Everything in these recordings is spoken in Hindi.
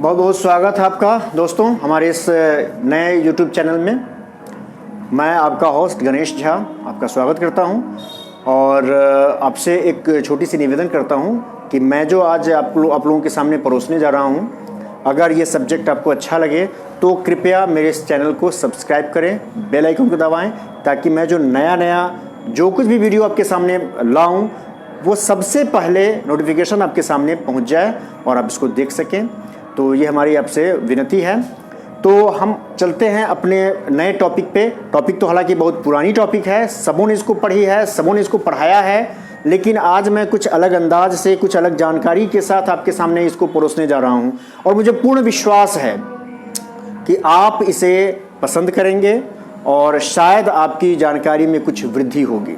बहुत बहुत स्वागत है आपका दोस्तों हमारे इस नए YouTube चैनल में। मैं आपका होस्ट गणेश झा आपका स्वागत करता हूं और आपसे एक छोटी सी निवेदन करता हूं कि मैं जो आज आप लोगों के सामने परोसने जा रहा हूं, अगर ये सब्जेक्ट आपको अच्छा लगे तो कृपया मेरे इस चैनल को सब्सक्राइब करें, बेल आइकन को दबाएं, ताकि मैं जो नया जो कुछ भी वीडियो आपके सामने लाऊं वो सबसे पहले नोटिफिकेशन आपके सामने पहुंच जाए और आप इसको देख सकें। तो ये हमारी आपसे विनती है। तो हम चलते हैं अपने नए टॉपिक पे। टॉपिक तो हालांकि बहुत पुरानी टॉपिक है, सबों ने इसको पढ़ी है, सबों ने इसको पढ़ाया है, लेकिन आज मैं कुछ अलग अंदाज से, कुछ अलग जानकारी के साथ आपके सामने इसको परोसने जा रहा हूँ और मुझे पूर्ण विश्वास है कि आप इसे पसंद करेंगे और शायद आपकी जानकारी में कुछ वृद्धि होगी।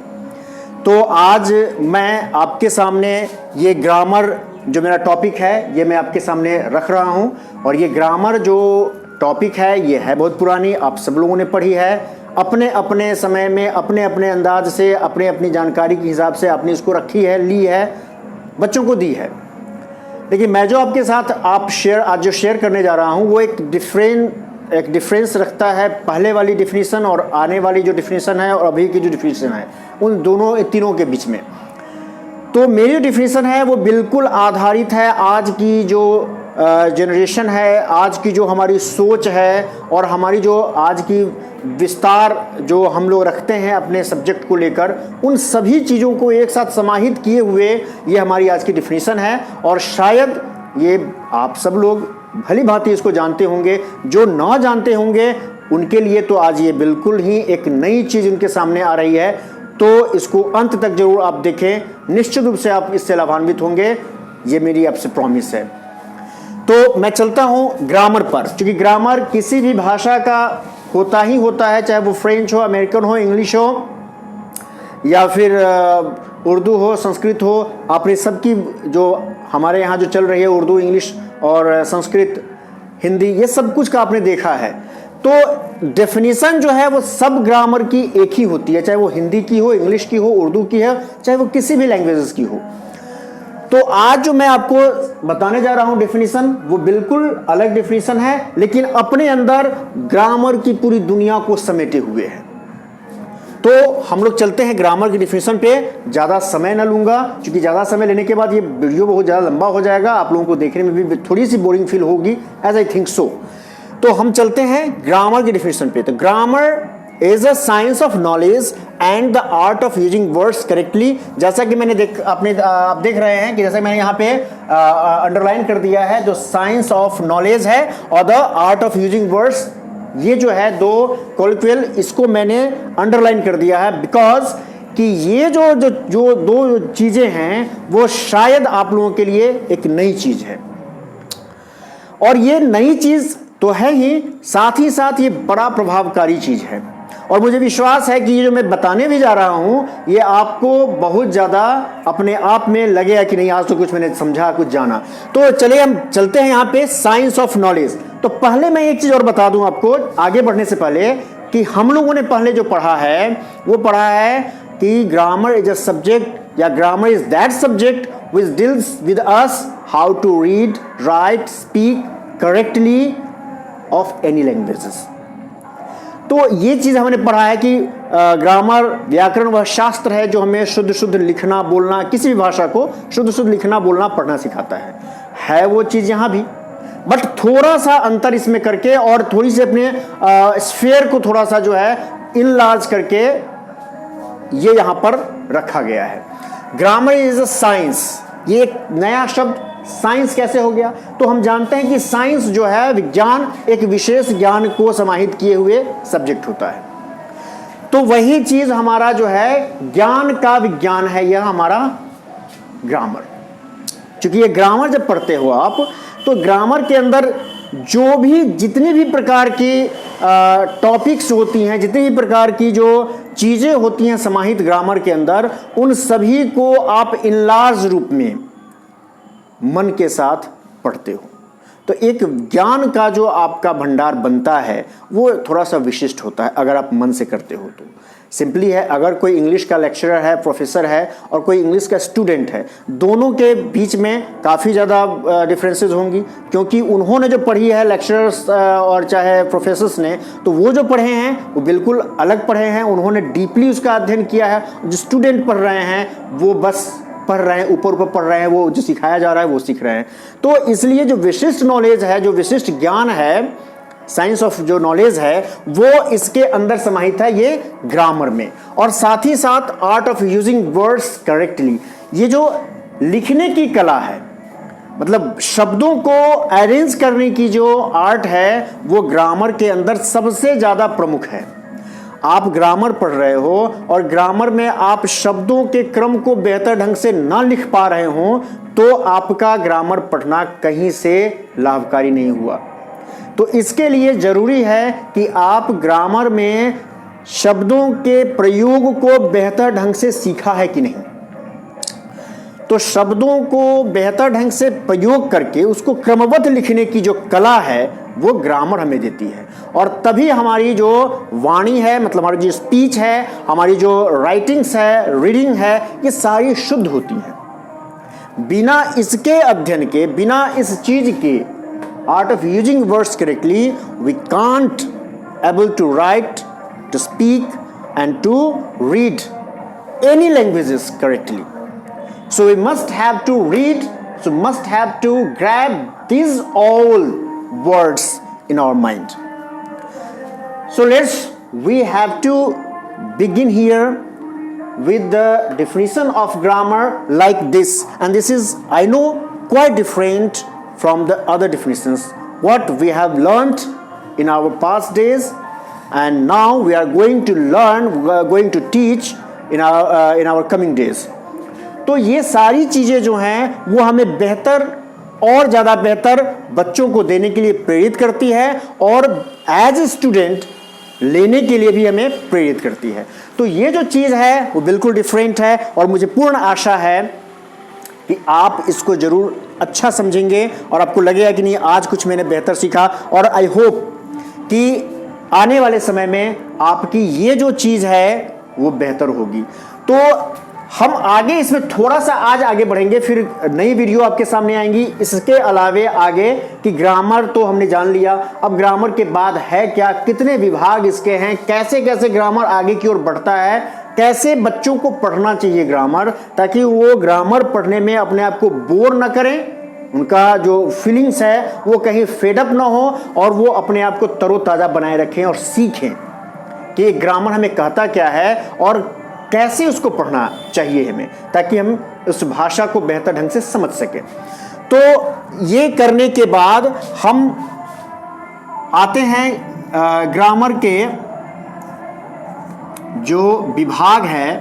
तो आज मैं आपके सामने ये ग्रामर जो मेरा टॉपिक है ये मैं आपके सामने रख रहा हूँ और ये ग्रामर जो टॉपिक है ये है बहुत पुरानी, आप सब लोगों ने पढ़ी है अपने अपने समय में, अपने अपने अंदाज से, अपने अपनी जानकारी के हिसाब से आपने इसको रखी है, ली है, बच्चों को दी है। लेकिन मैं जो आपके साथ आज जो शेयर करने जा रहा हूँ वो एक डिफरेंस रखता है पहले वाली डिफिनीशन और आने वाली जो डिफिनीशन है और अभी की जो डिफिनीशन है, उन तीनों के बीच में। तो मेरी डिफिनीशन है वो बिल्कुल आधारित है आज की जो जनरेशन है, आज की जो हमारी सोच है और हमारी जो आज की विस्तार जो हम लोग रखते हैं अपने सब्जेक्ट को लेकर, उन सभी चीज़ों को एक साथ समाहित किए हुए ये हमारी आज की डिफिनीशन है। और शायद ये आप सब लोग भली भांति इसको जानते होंगे, जो ना जानते होंगे उनके लिए तो आज ये बिल्कुल ही एक नई चीज़ उनके सामने आ रही है। तो इसको अंत तक जरूर आप देखें, निश्चित रूप से आप इससे लाभान्वित होंगे, ये मेरी आपसे प्रॉमिस है। तो मैं चलता हूँ ग्रामर पर, क्योंकि ग्रामर किसी भी भाषा का होता ही होता है, चाहे वो फ्रेंच हो, अमेरिकन हो, इंग्लिश हो या फिर उर्दू हो, संस्कृत हो। आपने सबकी जो हमारे यहाँ जो चल रही है उर्दू, इंग्लिश और संस्कृत, हिंदी, ये सब कुछ का आपने देखा है। तो डेफिनेशन जो है वो सब ग्रामर की एक ही होती है, चाहे वो हिंदी की हो, इंग्लिश की हो, उर्दू की है, चाहे वो किसी भी लैंग्वेजेस की हो। तो आज जो मैं आपको बताने जा रहा हूं डेफिनेशन वो बिल्कुल अलग डेफिनेशन है, लेकिन अपने अंदर ग्रामर की पूरी दुनिया को समेटे हुए है। तो हम लोग चलते हैं ग्रामर की डेफिनेशन पे। ज़्यादा समय ना लूँगा, क्योंकि ज़्यादा समय लेने के बाद ये वीडियो बहुत ज़्यादा लंबा हो जाएगा, आप लोगों को देखने में भी थोड़ी सी बोरिंग फील होगी, एज आई थिंक सो। तो हम चलते हैं ग्रामर की डेफिनेशन पे। तो grammar is a science of knowledge and the art of using words correctly. जैसा कि मैंने आप देख रहे हैं कि जैसे मैंने यहाँ पे अंडरलाइन कर दिया है, जो साइंस ऑफ नॉलेज है और the art of using words, ये जो है दो कॉलिक्वियल, इसको मैंने अंडरलाइन कर दिया है बिकॉज कि ये जो दो चीजें हैं वो शायद आप लोगों के लिए एक नई चीज है। और ये नई चीज तो है ही साथ ये बड़ा प्रभावकारी चीज है। और मुझे विश्वास है कि ये जो मैं बताने भी जा रहा हूं ये आपको बहुत ज्यादा अपने आप में लगेगा कि नहीं, आज तो कुछ मैंने समझा, कुछ जाना। तो चलिए हम चलते हैं यहाँ पे साइंस ऑफ नॉलेज। तो पहले मैं एक चीज और बता दूं आपको आगे बढ़ने से पहले, कि हम लोगों ने पहले जो पढ़ा है वो पढ़ा है कि ग्रामर इज अ सब्जेक्ट, या grammar is that subject which deals with us how to read, write, speak correctly of any languages. तो ये चीज हमने पढ़ा है कि ग्रामर, व्याकरण वह शास्त्र है जो हमें शुद्ध लिखना बोलना, किसी भी भाषा को शुद्ध लिखना बोलना पढ़ना सिखाता है वो चीज यहाँ भी, बट थोड़ा सा अंतर इसमें करके और थोड़ी सी अपने स्फीयर को थोड़ा सा जो है इनलार्ज करके ये यहाँ पर रखा गया है। ग्रामर इज अ साइंस, ये एक नया शब्द साइंस कैसे हो गया? तो हम जानते हैं कि साइंस जो है विज्ञान, एक विशेष ज्ञान को समाहित किए हुए सब्जेक्ट होता है। तो वही चीज हमारा जो है ज्ञान का विज्ञान है, यह हमारा ग्रामर। क्योंकि ये ग्रामर जब पढ़ते हो आप, तो ग्रामर के अंदर जो भी जितनी भी प्रकार की टॉपिक्स होती हैं, जितनी भी प्रकार की जो चीजें होती हैं समाहित ग्रामर के अंदर, उन सभी को आप इनलार्ज रूप में मन के साथ पढ़ते हो। तो एक ज्ञान का जो आपका भंडार बनता है वो थोड़ा सा विशिष्ट होता है अगर आप मन से करते हो तो। सिंपली है, अगर कोई इंग्लिश का लेक्चरर है, प्रोफेसर है, और कोई इंग्लिश का स्टूडेंट है, दोनों के बीच में काफ़ी ज़्यादा डिफरेंसेस होंगी, क्योंकि उन्होंने जो पढ़ी है लेक्चरर्स और चाहे प्रोफेसर्स ने, तो वो जो पढ़े हैं वो बिल्कुल अलग पढ़े हैं, उन्होंने डीपली उसका अध्ययन किया है। जो स्टूडेंट पढ़ रहे हैं वो बस पढ़ रहे हैं, ऊपर ऊपर पढ़ रहे हैं, वो जो सिखाया जा रहा है वो सीख रहे हैं। तो इसलिए जो विशिष्ट नॉलेज है, जो विशिष्ट ज्ञान है, साइंस ऑफ जो नॉलेज है, वो इसके अंदर समाहित है ये ग्रामर में। और साथ ही साथ art of using words correctly, ये जो लिखने की कला है, मतलब शब्दों को अरेंज करने की जो आर्ट है, वो ग्रामर के अंदर सबसे ज़्यादा प्रमुख है। आप ग्रामर पढ़ रहे हो और ग्रामर में आप शब्दों के क्रम को बेहतर ढंग से ना लिख पा रहे हो, तो आपका ग्रामर पढ़ना कहीं से लाभकारी नहीं हुआ। तो इसके लिए जरूरी है कि आप ग्रामर में शब्दों के प्रयोग को बेहतर ढंग से सीखा है कि नहीं। तो शब्दों को बेहतर ढंग से प्रयोग करके उसको क्रमबद्ध लिखने की जो कला है वो ग्रामर हमें देती है, और तभी हमारी जो वाणी है, मतलब हमारी जो स्पीच है, हमारी जो राइटिंग्स है, रीडिंग है, ये सारी शुद्ध होती है। बिना इसके अध्ययन के, बिना इस चीज के, art of using words correctly, we can't able to write, to speak and to read any languages correctly. So we must have to read, so must have to grab these all words in our mind. So we have to begin here with the definition of grammar like this, and this is, I know, quite different from the other definitions what we have learned in our past days, and now we are going to learn, we are going to teach in our coming days. तो ये सारी चीज़ें जो हैं वो हमें बेहतर और ज़्यादा बेहतर बच्चों को देने के लिए प्रेरित करती है, और एज ए स्टूडेंट लेने के लिए भी हमें प्रेरित करती है। तो ये जो चीज़ है वो बिल्कुल डिफरेंट है, और मुझे पूर्ण आशा है कि आप इसको जरूर अच्छा समझेंगे और आपको लगेगा कि नहीं, आज कुछ मैंने बेहतर सीखा। और आई होप कि आने वाले समय में आपकी ये जो चीज़ है वो बेहतर होगी। तो हम आगे इसमें थोड़ा सा आज आगे बढ़ेंगे, फिर नई वीडियो आपके सामने आएंगी। इसके अलावे आगे कि ग्रामर तो हमने जान लिया, अब ग्रामर के बाद है क्या, कितने विभाग इसके हैं, कैसे कैसे ग्रामर आगे की ओर बढ़ता है, कैसे बच्चों को पढ़ना चाहिए ग्रामर, ताकि वो ग्रामर पढ़ने में अपने आप को बोर ना करें, उनका जो फीलिंग्स है वो कहीं फेडअप ना हो, और वो अपने आप को तरोताज़ा बनाए रखें और सीखें कि ग्रामर हमें कहता क्या है और कैसे उसको पढ़ना चाहिए हमें, ताकि हम उस भाषा को बेहतर ढंग से समझ सकें। तो ये करने के बाद हम आते हैं ग्रामर के जो विभाग है,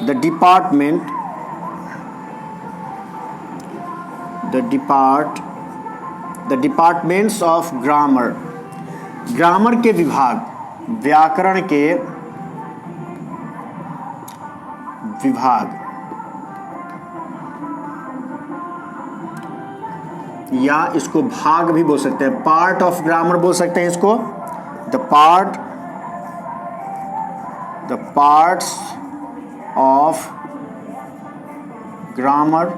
the departments of grammar, grammar के विभाग, व्याकरण के विभाग, या इसको भाग भी बोल सकते हैं, पार्ट ऑफ ग्रामर बोल सकते हैं इसको, द पार्ट्स ऑफ ग्रामर,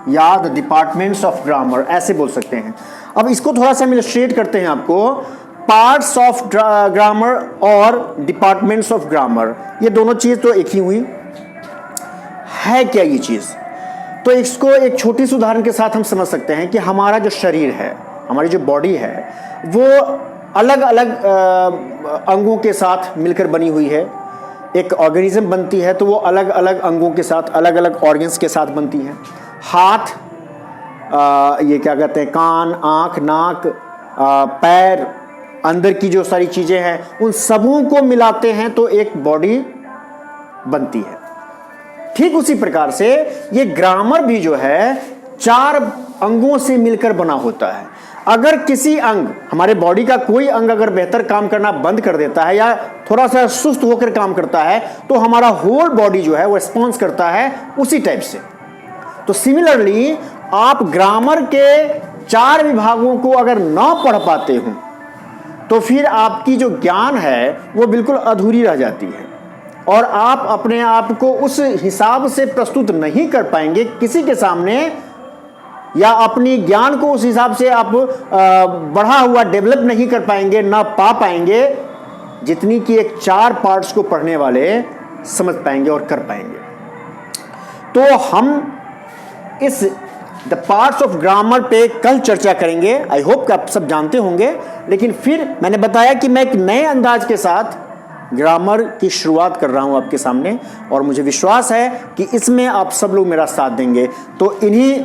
या द डिपार्टमेंट्स ऑफ ग्रामर, ऐसे बोल सकते हैं। अब इसको थोड़ा सा हम इलस्ट्रेट करते हैं आपको। पार्ट्स ऑफ ग्रामर और डिपार्टमेंट्स ऑफ ग्रामर, ये दोनों चीज़ तो एक ही हुई है। क्या ये चीज़? तो इसको एक छोटी सी उदाहरण के साथ हम समझ सकते हैं कि हमारा जो शरीर है, हमारी जो बॉडी है, वो अलग अलग अंगों के साथ मिलकर बनी हुई है। एक ऑर्गेनिज्म बनती है तो वो अलग अलग अंगों के साथ, अलग अलग ऑर्गन्स के साथ बनती है। हाथ, ये क्या कहते हैं, कान, आँख, नाक, पैर, अंदर की जो सारी चीज़ें हैं, उन सबों को मिलाते हैं तो एक बॉडी बनती है। ठीक उसी प्रकार से ये ग्रामर भी जो है 4 अंगों से मिलकर बना होता है। अगर किसी अंग, हमारे बॉडी का कोई अंग अगर बेहतर काम करना बंद कर देता है या थोड़ा सा सुस्त होकर काम करता है, तो हमारा होल बॉडी जो है वो रिस्पॉन्स करता है उसी टाइप से। तो सिमिलरली आप ग्रामर के 4 विभागों को अगर ना पढ़ पाते हो तो फिर आपकी जो ज्ञान है वो बिल्कुल अधूरी रह जाती है और आप अपने आप को उस हिसाब से प्रस्तुत नहीं कर पाएंगे किसी के सामने, या अपनी ज्ञान को उस हिसाब से आप बढ़ा हुआ डेवलप नहीं कर पाएंगे, ना पा पाएंगे जितनी कि एक 4 पार्ट्स को पढ़ने वाले समझ पाएंगे और कर पाएंगे। तो हम इस द पार्ट्स ऑफ ग्रामर पे कल चर्चा करेंगे। आई होप कि आप सब जानते होंगे, लेकिन फिर मैंने बताया कि मैं एक नए अंदाज के साथ ग्रामर की शुरुआत कर रहा हूं आपके सामने, और मुझे विश्वास है कि इसमें आप सब लोग मेरा साथ देंगे। तो इन्हीं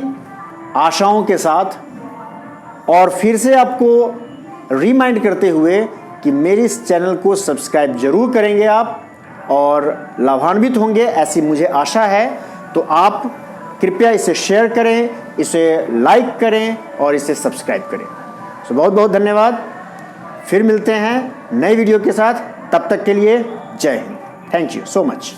आशाओं के साथ और फिर से आपको रिमाइंड करते हुए कि मेरे इस चैनल को सब्सक्राइब जरूर करेंगे आप और लाभान्वित होंगे, ऐसी मुझे आशा है। तो आप कृपया इसे शेयर करें, इसे लाइक करें और इसे सब्सक्राइब करें। तो बहुत बहुत धन्यवाद। फिर मिलते हैं नए वीडियो के साथ, तब तक के लिए जय Hind. Thank you so much.